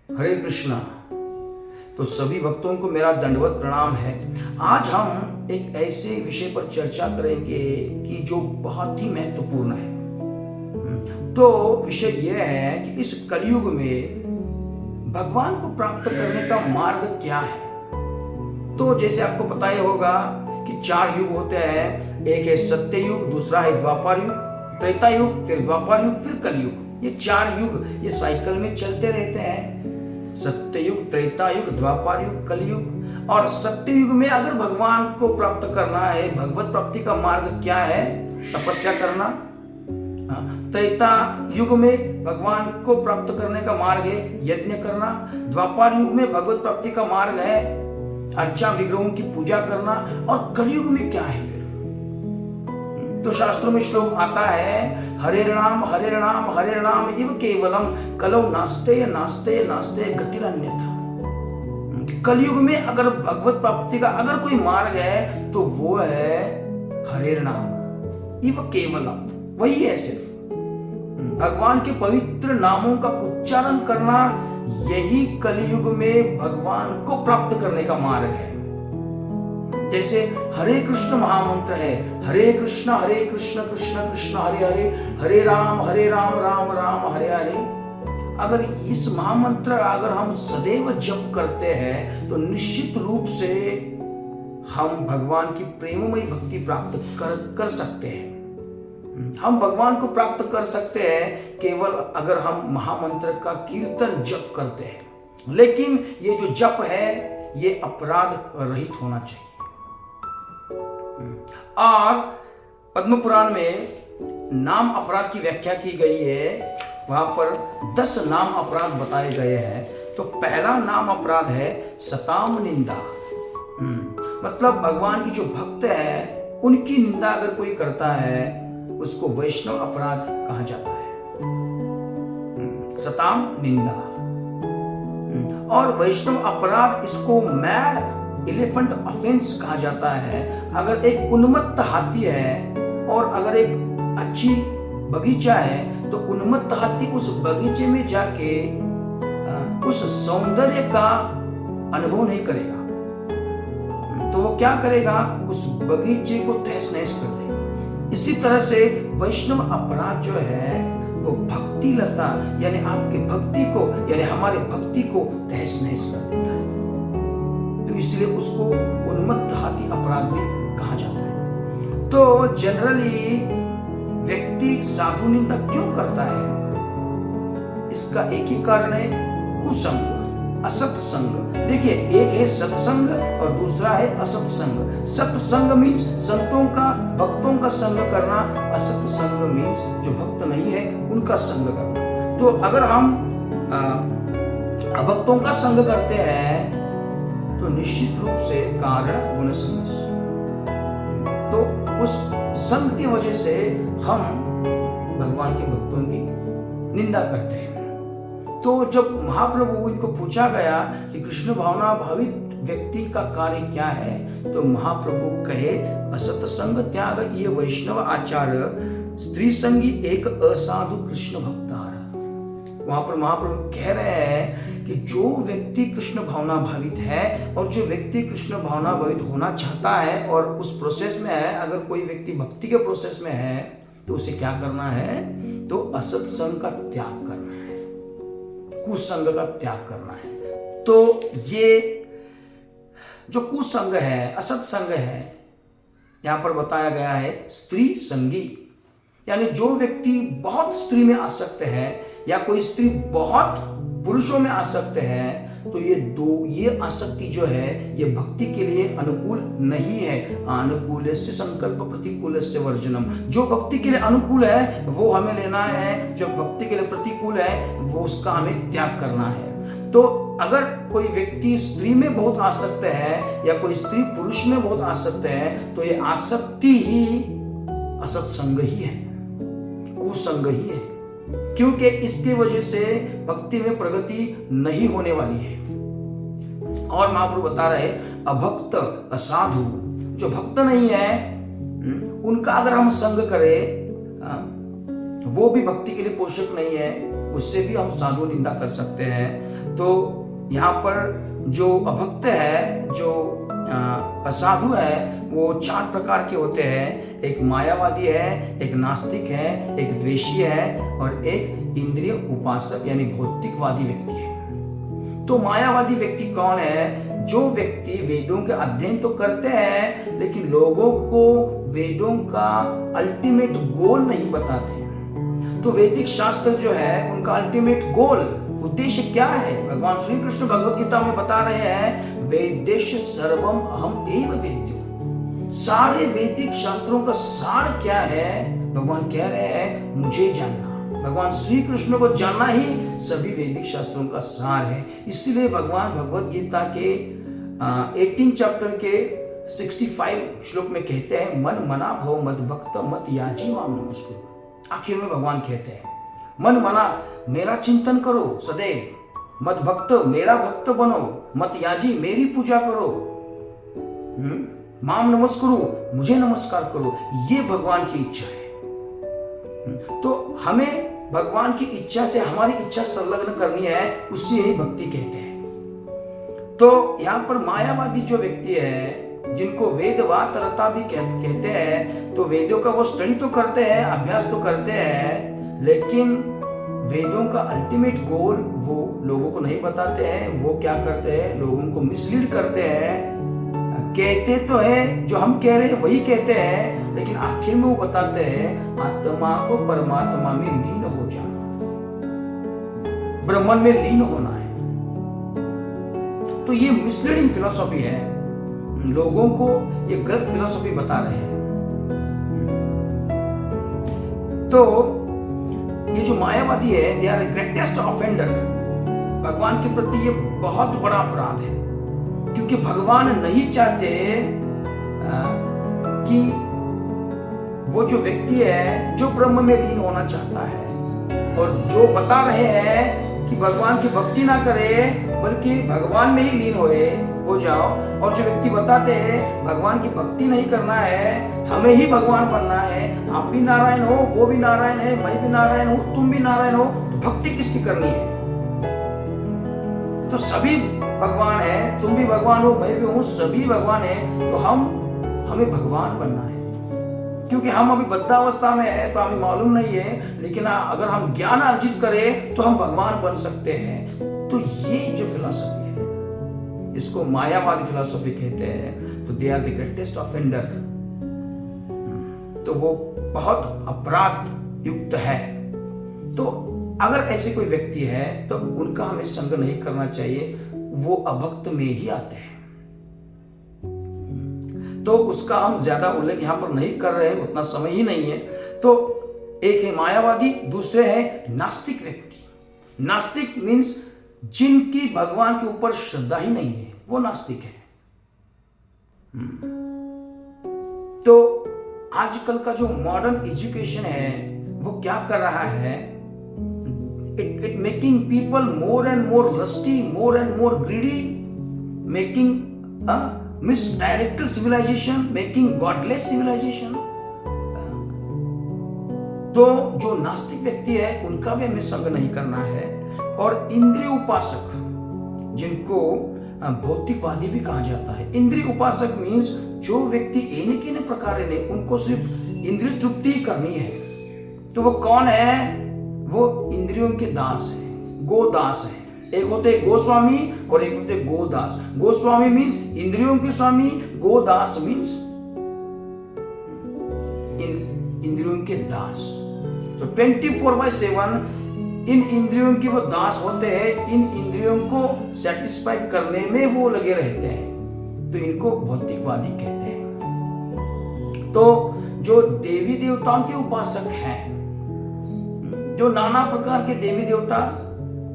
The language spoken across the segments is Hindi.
हरे कृष्णा। तो सभी भक्तों को मेरा दंडवत प्रणाम है। आज हम एक ऐसे विषय पर चर्चा करेंगे कि जो बहुत ही महत्वपूर्ण है। तो विषय यह है कि इस कलयुग में भगवान को प्राप्त करने का मार्ग क्या है। तो जैसे आपको पता ही होगा कि 4 युग होते हैं। एक है सत्य युग, दूसरा है द्वापर युग, त्रेता युग, फिर द्वापर युग, फिर कलयुग। ये 4 युग ये साइकिल में चलते रहते हैं। सत्य युग, त्रेता युग, द्वापर युग, कलयुग। और सत्य युग में अगर भगवान को प्राप्त करना है, भगवत प्राप्ति का मार्ग क्या है? तपस्या करना। त्रेता युग में भगवान को प्राप्त करने का मार्ग है यज्ञ करना। द्वापर युग में भगवत प्राप्ति का मार्ग है अर्चा विग्रहों की पूजा करना। और कलयुग में क्या है फिर? तो शास्त्रों में श्लोक आता है, हरे नाम इव केवलम कलौ नास्ते नास्ते नास्ते गतिरन्यथा। कलयुग में अगर भगवत प्राप्ति का अगर कोई मार्ग है तो वो है हरे नाम इव केवलम। वही है सिर्फ भगवान के पवित्र नामों का उच्चारण करना। यही कलयुग में भगवान को प्राप्त करने का मार्ग है। जैसे हरे कृष्ण महामंत्र है, हरे कृष्ण कृष्ण कृष्ण हरे हरे, हरे राम राम राम हरे हरे। अगर इस महामंत्र अगर हम सदैव जप करते हैं तो निश्चित रूप से हम भगवान की प्रेममयी भक्ति प्राप्त कर सकते हैं। हम भगवान को प्राप्त कर सकते हैं केवल अगर हम महामंत्र का कीर्तन जप करते हैं। लेकिन ये जो जप है ये अपराध रहित होना चाहिए। और पद्म पुराण में नाम अपराध की व्याख्या की गई है। वहां पर 10 नाम अपराध बताए गए हैं। तो पहला नाम अपराध है सताम निंदा। मतलब भगवान की जो भक्त है उनकी निंदा अगर कोई करता है उसको वैष्णव अपराध कहा जाता है। सताम निंदा। और वैष्णव अपराध इसको मैड एलिफेंट ऑफेंस कहा जाता है। अगर एक उन्मत्त हाथी है और अगर एक अच्छी बगीचा है तो उन्मत्त हाथी उस बगीचे में जाके उस सौंदर्य का अनुभव नहीं करेगा। तो वो क्या करेगा? उस बगीचे को तहस नहस कर देगा। इसी तरह से वैष्णव अपराध जो है वो भक्ति लता यानी आपके भक्ति को यानी हमारे भक्ति को तहस नहस कर देता है। तो इसलिए उसको उन्मत्त हाथी अपराध भी कहा जाता है। तो जनरली व्यक्ति साधु निंदा क्यों करता है? इसका एक ही कारण है, कुसंग, असत संग। देखिए, एक है सत्संग और दूसरा है असत संग। सत्संग मीन्स संतों का भक्तों का संग करना। असत संग मीन्स जो भक्त नहीं है उनका संग करना। तो अगर हम अभक्तों का संग करते हैं तो निश्चित रूप से कारण गुण संग। तो उस संग की वजह से हम भगवान के भक्तों की निंदा करते हैं। तो जब महाप्रभु इनको पूछा गया कि कृष्ण भावना भावित व्यक्ति का कार्य क्या है, तो महाप्रभु कहे असत संग त्याग ये वैष्णव आचार, स्त्री संगी एक असाधु कृष्ण भक्तार। वहां पर महाप्रभु कह रहे हैं कि जो व्यक्ति कृष्ण भावना भावित है और जो व्यक्ति कृष्ण भावना भावित होना चाहता है और उस प्रोसेस में है, अगर कोई व्यक्ति भक्ति के प्रोसेस में है तो उसे क्या करना है? तो असत संग का त्याग करना है, कुसंग का त्याग करना है। तो ये जो कुसंग है, असत संग है, यहां पर बताया गया है स्त्री संगी। यानी जो व्यक्ति बहुत स्त्री में आसक्त है या कोई स्त्री बहुत पुरुषों में आसक्त है तो ये आसक्ति जो है ये भक्ति के लिए अनुकूल नहीं है। अनुकूलस्य संकल्प प्रतिकूलस्य वर्जनम। जो भक्ति के लिए अनुकूल है वो हमें लेना है, जो भक्ति के लिए प्रतिकूल है वो उसका हमें त्याग करना है। तो अगर कोई व्यक्ति स्त्री में बहुत आसक्त है या कोई स्त्री पुरुष में बहुत आसक्त है तो ये आसक्ति ही असत संग ही है, कुसंग ही है। क्योंकि इसकी वजह से भक्ति में प्रगति नहीं होने वाली है। और महाप्रभु बता रहे अभक्त असाधु, जो भक्त नहीं है उनका अगर हम संग करें, वो भी भक्ति के लिए पोषक नहीं है, उससे भी हम साधु निंदा कर सकते हैं। तो यहाँ पर जो अभक्त है, जो असाधु है, वो 4 प्रकार के होते हैं। एक मायावादी है, एक नास्तिक है, एक द्वेषी है और एक इंद्रिय उपासक यानी भौतिकवादी व्यक्ति है। तो मायावादी व्यक्ति कौन है? जो व्यक्ति वेदों के अध्ययन तो करते हैं लेकिन लोगों को वेदों का अल्टीमेट गोल नहीं बताते। तो वैदिक शास्त्र जो है उनका अल्टीमेट गोल, उद्देश्य क्या है? भगवान श्री कृष्ण भगवत गीता में बता रहे हैं, वेदेश सर्वम अहम एव वेद्यो। सारे वैदिक शास्त्रों का सार क्या है? भगवान कह रहे हैं मुझे जानना। भगवान श्री कृष्ण को जानना ही सभी वैदिक शास्त्रों का सार है। इसलिए भगवान भगवत गीता के 18 चैप्टर के 65 श्लोक में कहते हैं, मन मना भव मद भक्त मत याजी माम नमस्कुरु। आखिर में भगवान कहते हैं, मन मना मेरा चिंतन करो सदैव, मत भक्त मेरा भक्त बनो, मत याजी मेरी पूजा करो, माम नमस्कुरु मुझे नमस्कार करो। ये भगवान की इच्छा है। तो हमें भगवान की इच्छा से हमारी इच्छा संलग्न करनी है, उससे यही भक्ति कहते हैं। तो यहाँ पर मायावादी जो व्यक्ति है, जिनको वेदवात रता भी कहते हैं, तो वेदों का वो स्टडी तो करते हैं, अभ्यास तो करते हैं, लेकिन वेदों का अल्टीमेट गोल वो लोगों को नहीं बताते हैं। वो क्या करते हैं? लोगों को मिसलीड करते हैं। कहते तो है जो हम कह रहे हैं वही कहते हैं, लेकिन आखिर में वो बताते हैं आत्मा को परमात्मा में लीन हो जाना, ब्रह्मन में लीन होना है। तो ये मिसलीडिंग फिलॉसफी है, लोगों को ये गलत फिलॉसफी बता रहे हैं। तो ये जो मायावादी है, दे आर ग्रेटेस्ट ऑफेंडर। भगवान के प्रति ये बहुत बड़ा अपराध है, क्योंकि भगवान नहीं चाहते कि वो जो व्यक्ति है जो ब्रह्म में लीन होना चाहता है और जो बता रहे हैं कि भगवान की भक्ति ना करे बल्कि भगवान में ही लीन हो जाओ, और जो व्यक्ति बताते हैं भगवान की भक्ति नहीं करना है, हमें ही भगवान बनना है, आप भी नारायण हो, वो भी नारायण है, मैं भी नारायण हूं, तुम भी नारायण हो, तो भक्ति किसकी करनी है? तो सभी भगवान है, तुम भी भगवान हो, मैं भी हूं, सभी भगवान है, तो हमें भगवान बनना है। क्योंकि हम अभी बद्धावस्था में है तो हमें मालूम नहीं है, लेकिन अगर हम ज्ञान अर्जित करें तो हम भगवान बन सकते हैं। तो ये जो फिलॉसफी है, इसको मायावादी फिलॉसफी कहते हैं। तो they are the greatest offender. तो वो बहुत अपराध युक्त है। तो अगर ऐसे कोई व्यक्ति है तो उनका हमें संग नहीं करना चाहिए, वो अभक्त में ही आते हैं। तो उसका हम ज्यादा उल्लेख यहां पर नहीं कर रहे हैं, उतना समय ही नहीं है। तो एक है मायावादी, दूसरे है नास्तिक व्यक्ति। नास्तिक मीन्स जिनकी भगवान के ऊपर श्रद्धा ही नहीं है, वो नास्तिक है। तो आजकल का जो मॉडर्न एजुकेशन है वो क्या कर रहा है? It making people more and more lusty, more and more greedy, making a misdirected civilization, making godless civilization. तो जो नास्तिक व्यक्ति है उनका भी हमें संग नहीं करना है। और इंद्रिय उपासक, जिनको भौतिकवादी भी कहा जाता है। इंद्रिय उपासक मीन्स जो व्यक्ति एने प्रकार ने उनको सिर्फ इंद्रिय तृप्ति करनी है। तो वो कौन है? वो इंद्रियों के दास है, गोदास है। एक होते गोस्वामी और एक होते गोदास। गोस्वामी मीन्स इंद्रियों के स्वामी, गोदास मीन्स इंद्रियों के दास। तो 24/7 इन इंद्रियों के वो दास होते हैं, इन इंद्रियों को सेटिस्फाई करने में वो लगे रहते हैं। तो इनको भौतिकवादी कहते हैं। तो जो देवी देवताओं के उपासक हैं, जो नाना प्रकार के देवी देवता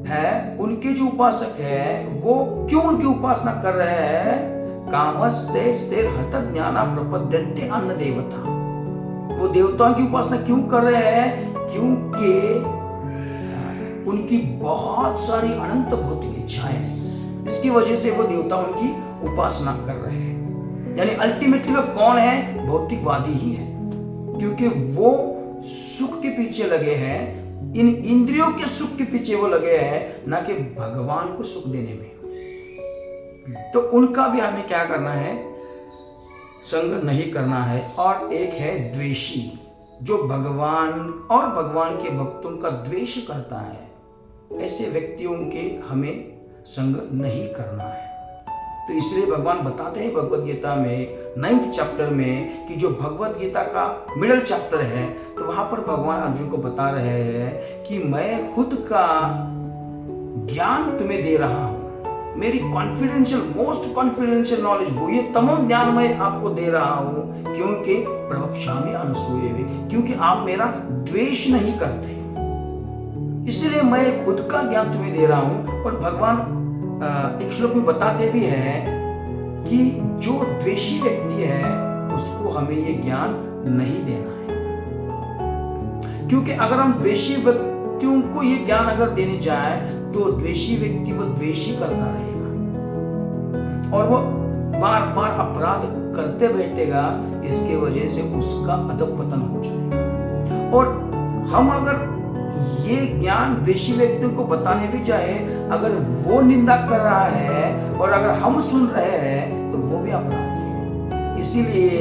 है, उनके जो उपासक है वो क्यों उनकी उपासना कर रहे हैं? कामस्ते स्थिर हत ज्ञाना प्रपद्यन्ते अन्न देवता। वो देवताओं की उपासना क्यों कर रहे हैं? क्योंकि उनकी बहुत सारी अनंत भौतिक इच्छाएं हैं, इसकी वजह से वो देवताओं की उपासना कर रहे हैं। यानी अल्टीमेटली वो कौन है? भौतिकवादी ही है, क्योंकि वो सुख के पीछे लगे हैं, इन इंद्रियों के सुख के पीछे वो लगे हैं, ना कि भगवान को सुख देने में। तो उनका भी हमें क्या करना है, संग नहीं करना है। और एक है द्वेषी, जो भगवान और भगवान के भक्तों का द्वेष करता है। ऐसे व्यक्तियों के हमें संग नहीं करना है। तो इसलिए भगवान बताते हैं भगवत गीता में 9th चैप्टर में कि जो भगवत गीता का मिडिल चैप्टर है, तो वहां पर भगवान अर्जुन को बता रहे हैं कि मैं खुद का ज्ञान तुम्हें दे रहा हूं, मेरी कॉन्फिडेंशियल मोस्ट कॉन्फिडेंशियल नॉलेज वो ये तमाम ज्ञान मैं आपको दे रहा हूं, क्योंकि प्रवक्ष्यामि अनसूये, क्योंकि आप मेरा द्वेष नहीं करते, इसलिए मैं खुद का ज्ञान तुम्हें दे रहा हूं। और भगवान एक श्लोक में बताते भी हैं कि जो द्वेषी व्यक्ति है उसको हमें ये ज्ञान नहीं देना है, क्योंकि अगर हम द्वेषी व्यक्तियों को ये ज्ञान अगर देने जाए तो द्वेषी व्यक्ति वो द्वेषी करता रहेगा और वो बार बार अपराध करते बैठेगा, इसके वजह से उसका अधःपतन हो जाएगा। और हम अगर ये ज्ञान द्वेषी व्यक्तियों को बताने भी जाए, अगर वो निंदा कर रहा है और अगर हम सुन रहे हैं तो वो भी अपराधी है। इसीलिए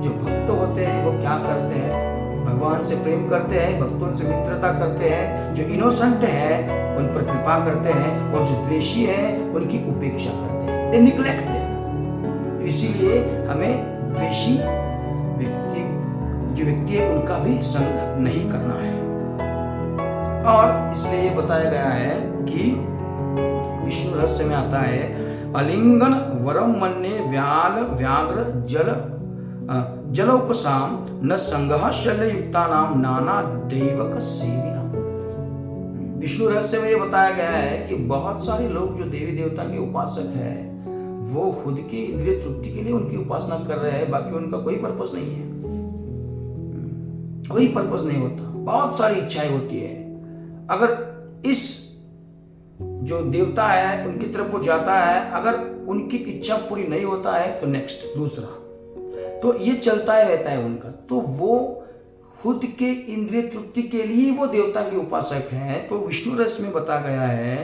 जो भक्त होते हैं वो क्या करते हैं, भगवान से प्रेम करते हैं, भक्तों से मित्रता करते हैं, जो इनोसेंट है उन पर कृपा करते हैं और जो द्वेषी है उनकी उपेक्षा करते हैं, दे निग्लेक्ट देम। तो इसीलिए हमें द्वेषी व्यक्ति जो व्यक्ति है उनका भी संग नहीं करना है। और इसलिए ये बताया गया है कि विष्णु रहस्य में आता है, अलिंगन वरम मन्ये व्याल व्याघ्र जल जलौकसाम न संगः शल्य युक्तानाम नाना दैवक सेविना। विष्णु रहस्य में ये बताया गया है कि बहुत सारे लोग जो देवी देवता के उपासक है वो खुद के इंद्रिय तृप्ति के लिए उनकी उपासना कर रहे हैं, बाकी उनका कोई पर्पस नहीं है, कोई पर्पस नहीं होता, बहुत सारी इच्छाएं होती है। अगर इस जो देवता है उनकी तरफ वो जाता है, अगर उनकी इच्छा पूरी नहीं होता है तो नेक्स्ट दूसरा, तो ये चलता ही रहता है उनका। तो वो खुद के इंद्रिय तृप्ति के लिए वो देवता के उपासक हैं। तो विष्णु रहस्य में बताया गया है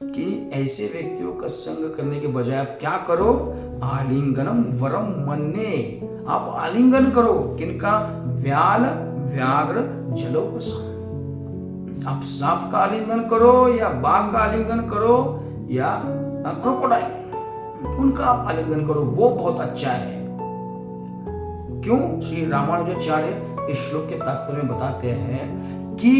कि ऐसे व्यक्तियों का संग करने के बजाय आप क्या करो, आलिंगनम वरम मन्ये, आप आलिंगन करो किनका, व्याल व्याघ्र जलौकसाम। आप सांप का आलिंगन करो या बाघ का आलिंगन करो या क्रोकोडाइल, उनका आप आलिंगन करो, वो बहुत अच्छा है। क्यों? श्री रामानुजाचार्य इस श्लोक के तात्पर्य में बताते हैं कि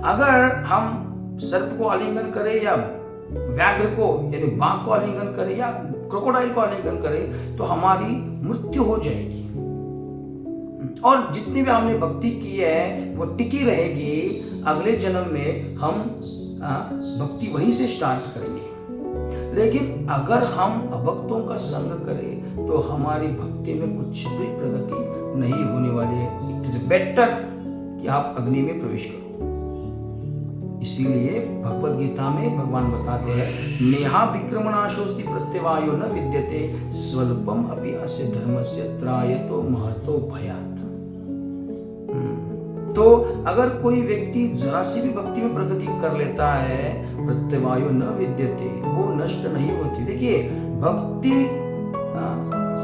अगर हम सर्प को आलिंगन करें या व्याघ्र को यानी बाघ को आलिंगन करें या क्रोकोडाइल को आलिंगन करें तो हमारी मृत्यु हो जाएगी, और जितनी भी हमने भक्ति की है वो टिकी रहेगी। अगले जन्म में हम भक्ति वहीं से स्टार्ट करेंगे। लेकिन अगर हम अभक्तों का संग करें तो हमारी भक्ति में कुछ भी प्रगति नहीं होने वाली है। इट इज बेटर कि आप अग्नि में प्रवेश करो। इसीलिए भगवत गीता में भगवान बताते हैं, नेहा विक्रमणाशोस्ति प्रत्यवायो न विद्यते स्वल्पम अपि अस्य धर्मस्य त्रायतो महतो भयात्। तो अगर कोई व्यक्ति जरा सी भी भक्ति में प्रगति कर लेता है, प्रत्यवायो न विद्यते, वो नष्ट नहीं होती। देखिए भक्ति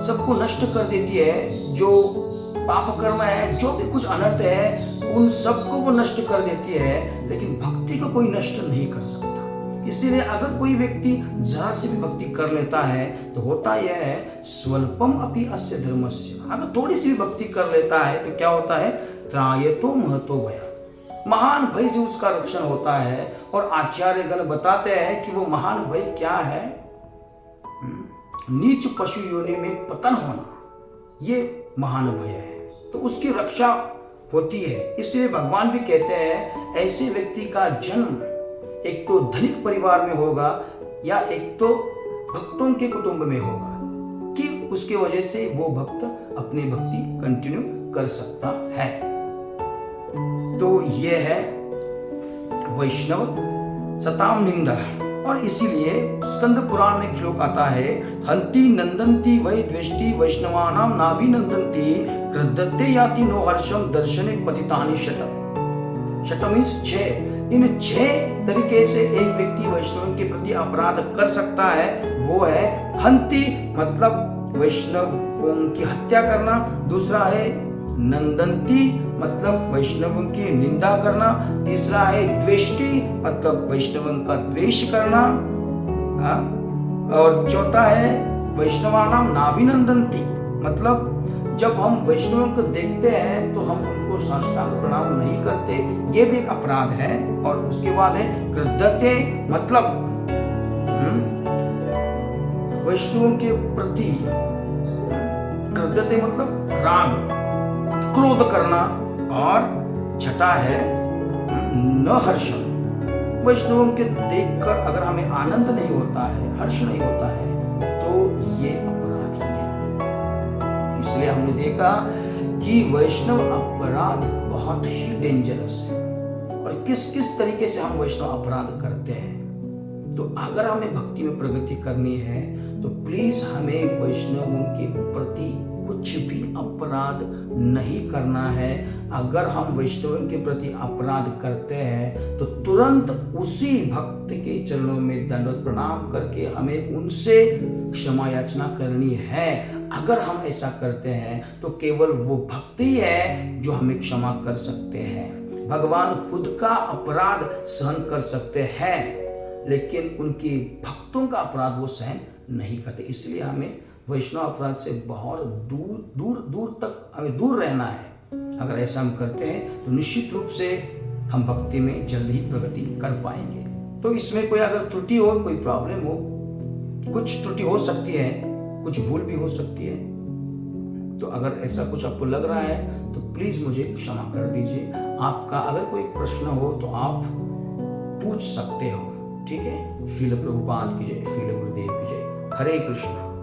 सबको नष्ट कर देती है, जो पाप कर्म है, जो भी कुछ अनर्थ है, उन सबको वो नष्ट कर देती है, लेकिन भक्ति को कोई नष्ट नहीं कर सकता। इसीलिए अगर कोई व्यक्ति जरा से भी भक्ति कर लेता है तो होता यह है, स्वल्पम अपि अस्य धर्मस्य, अगर थोड़ी सी भी भक्ति कर लेता है तो क्या होता है, त्रायतो महतो भय, महान भय से उसका रक्षण होता है। और आचार्य गण बताते हैं कि वो महान भय क्या है, नीच पशु योनि में पतन होना, ये महान भय है। तो उसकी रक्षा होती है। इसलिए भगवान भी कहते हैं ऐसे व्यक्ति का जन्म एक तो धनिक परिवार में होगा या एक तो भक्तों के कुटुंब में होगा, कि उसके वजह से वो भक्त अपनी भक्ति कंटिन्यू कर सकता है। तो ये है वैष्णव सताम निंदा। और इसीलिए स्कंद पुराण में एक श्लोक आता है, हंति नंदंती वै द्वेष्टि वैष्णवानाम नाभि नंदंती कृद्धते याति नो हर्षम दर्शने पतितानि शत। Shut means 6। इन 6 तरीके से एक व्यक्ति वैष्णव के प्रति अपराध कर सकता है। वो है हंति, मतलब वैष्णवों की हत्या करना। दूसरा है नंदंती, मतलब वैष्णवों की निंदा करना। तीसरा है द्वेष्टि, मतलब वैष्णवों का द्वेष करना। और चौथा है वैष्णवानाम नाभिनंदंती, मतलब जब हम वैष्णवों को देखते हैं तो हम उनको साष्टांग प्रणाम नहीं करते, ये भी एक अपराध है। और उसके बाद है क्रुद्धते, मतलब वैष्णवों के प्रति क्रुद्धते मतलब राग, क्रोध करना। और छठा है न हर्षण, वैष्णवों के देखकर अगर हमें आनंद नहीं होता है, हर्ष नहीं होता है, तो ये अपराध ही है। इसलिए हमने देखा कि वैष्णव अपराध बहुत ही डेंजरस है। और किस किस तरीके से हम वैष्णव अपराध करते हैं। तो अगर हमें भक्ति में प्रगति करनी है तो प्लीज हमें वैष्णवों के प्रति कुछ भी अपराध नहीं करना है। अगर हम वैष्णवों के प्रति अपराध करते हैं तो तुरंत उसी भक्त के चरणों में दंडवत प्रणाम करके हमें उनसे क्षमा याचना करनी है। अगर हम ऐसा करते हैं तो केवल वो भक्त ही है जो हमें क्षमा कर सकते हैं। भगवान खुद का अपराध सहन कर सकते हैं, लेकिन उनके भक्तों का अपराध वो सहन नहीं करते। इसलिए हमें वैष्णव अपराध से बहुत दूर दूर दूर तक हमें दूर रहना है। अगर ऐसा हम करते हैं तो निश्चित रूप से हम भक्ति में जल्द ही प्रगति कर पाएंगे। तो इसमें कोई अगर त्रुटि हो, कोई प्रॉब्लम हो, कुछ त्रुटि हो सकती है, कुछ भूल भी हो सकती है, तो अगर ऐसा कुछ आपको लग रहा है तो प्लीज मुझे क्षमा कर दीजिए। आपका अगर कोई प्रश्न हो तो आप पूछ सकते हो। ठीक है। श्रील प्रभुपाद की जय, श्रील गुरुदेव की जय। हरे कृष्ण।